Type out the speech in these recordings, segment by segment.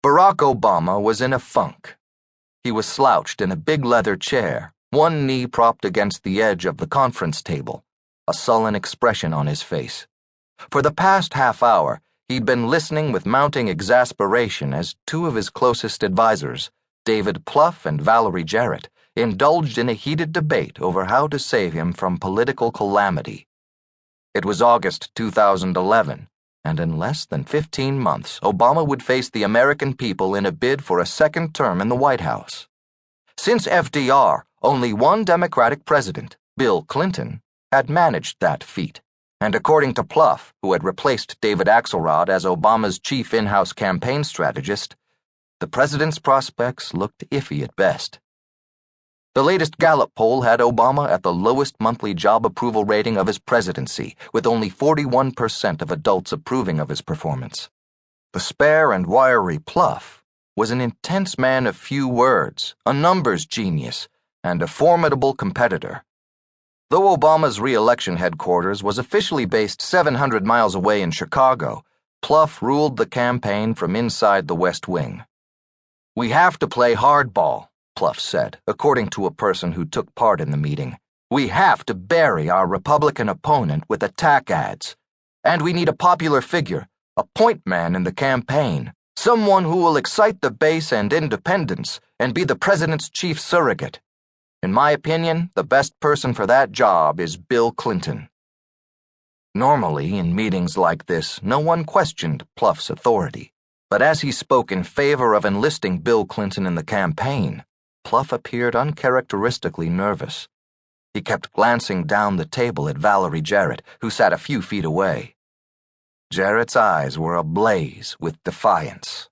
Barack Obama was in a funk. He was slouched in a big leather chair, one knee propped against the edge of the conference table, a sullen expression on his face. For the past half hour, he'd been listening with mounting exasperation as two of his closest advisors, David Plouffe and Valerie Jarrett, indulged in a heated debate over how to save him from political calamity. It was August 2011, and in less than 15 months, Obama would face the American people in a bid for a second term in the White House. Since FDR, only one Democratic president, Bill Clinton, had managed that feat. And according to Plouffe, who had replaced David Axelrod as Obama's chief in-house campaign strategist, the president's prospects looked iffy at best. The latest Gallup poll had Obama at the lowest monthly job approval rating of his presidency, with only 41% of adults approving of his performance. The spare and wiry Plouffe was an intense man of few words, a numbers genius, and a formidable competitor. Though Obama's re-election headquarters was officially based 700 miles away in Chicago, Plouffe ruled the campaign from inside the West Wing. "We have to play hardball," Plouffe said, according to a person who took part in the meeting. "We have to bury our Republican opponent with attack ads. And we need a popular figure, a point man in the campaign, someone who will excite the base and independents and be the president's chief surrogate. In my opinion, the best person for that job is Bill Clinton." Normally, in meetings like this, no one questioned Plouffe's authority. But as he spoke in favor of enlisting Bill Clinton in the campaign, Plouffe appeared uncharacteristically nervous. He kept glancing down the table at Valerie Jarrett, who sat a few feet away. Jarrett's eyes were ablaze with defiance.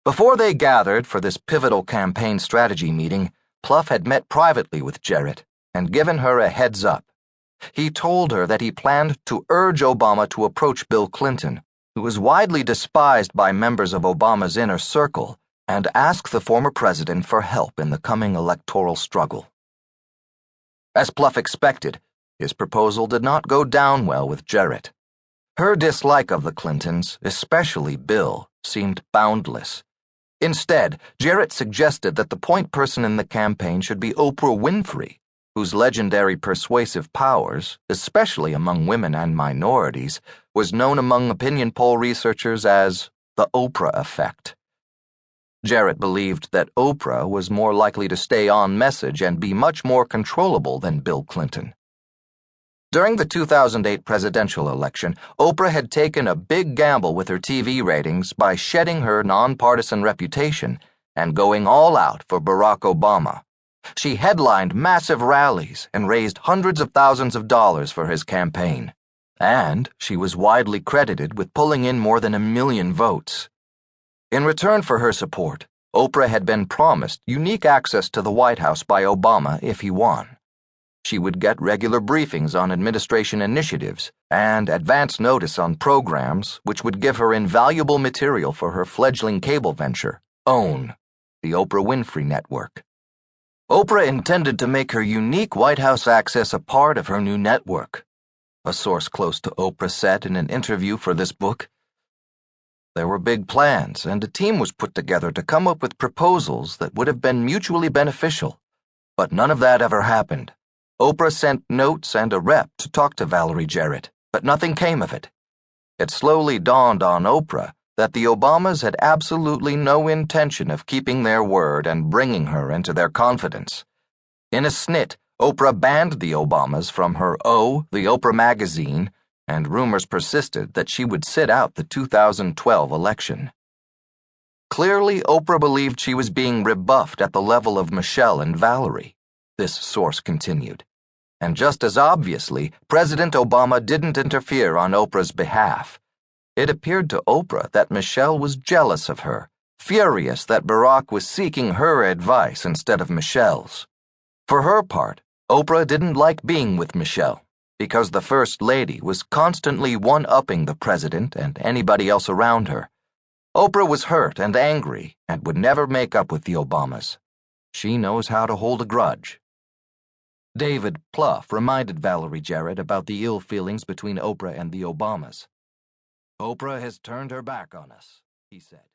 Before they gathered for this pivotal campaign strategy meeting, Plouffe had met privately with Jarrett and given her a heads up. He told her that he planned to urge Obama to approach Bill Clinton, who was widely despised by members of Obama's inner circle, and ask the former president for help in the coming electoral struggle. As Plouffe expected, his proposal did not go down well with Jarrett. Her dislike of the Clintons, especially Bill, seemed boundless. Instead, Jarrett suggested that the point person in the campaign should be Oprah Winfrey, whose legendary persuasive powers, especially among women and minorities, was known among opinion poll researchers as the Oprah effect. Jarrett believed that Oprah was more likely to stay on message and be much more controllable than Bill Clinton. During the 2008 presidential election, Oprah had taken a big gamble with her TV ratings by shedding her nonpartisan reputation and going all out for Barack Obama. She headlined massive rallies and raised hundreds of thousands of dollars for his campaign. And she was widely credited with pulling in more than 1 million votes. In return for her support, Oprah had been promised unique access to the White House by Obama if he won. She would get regular briefings on administration initiatives and advance notice on programs which would give her invaluable material for her fledgling cable venture, OWN, the Oprah Winfrey Network. Oprah intended to make her unique White House access a part of her new network, a source close to Oprah said in an interview for this book. There were big plans, and a team was put together to come up with proposals that would have been mutually beneficial. But none of that ever happened. Oprah sent notes and a rep to talk to Valerie Jarrett, but nothing came of it. It slowly dawned on Oprah that the Obamas had absolutely no intention of keeping their word and bringing her into their confidence. In a snit, Oprah banned the Obamas from her The Oprah magazine, and rumors persisted that she would sit out the 2012 election. Clearly, Oprah believed she was being rebuffed at the level of Michelle and Valerie, this source continued. And just as obviously, President Obama didn't interfere on Oprah's behalf. It appeared to Oprah that Michelle was jealous of her, furious that Barack was seeking her advice instead of Michelle's. For her part, Oprah didn't like being with Michelle, because the First Lady was constantly one-upping the president and anybody else around her. Oprah was hurt and angry and would never make up with the Obamas. She knows how to hold a grudge. David Plouffe reminded Valerie Jarrett about the ill feelings between Oprah and the Obamas. "Oprah has turned her back on us," he said.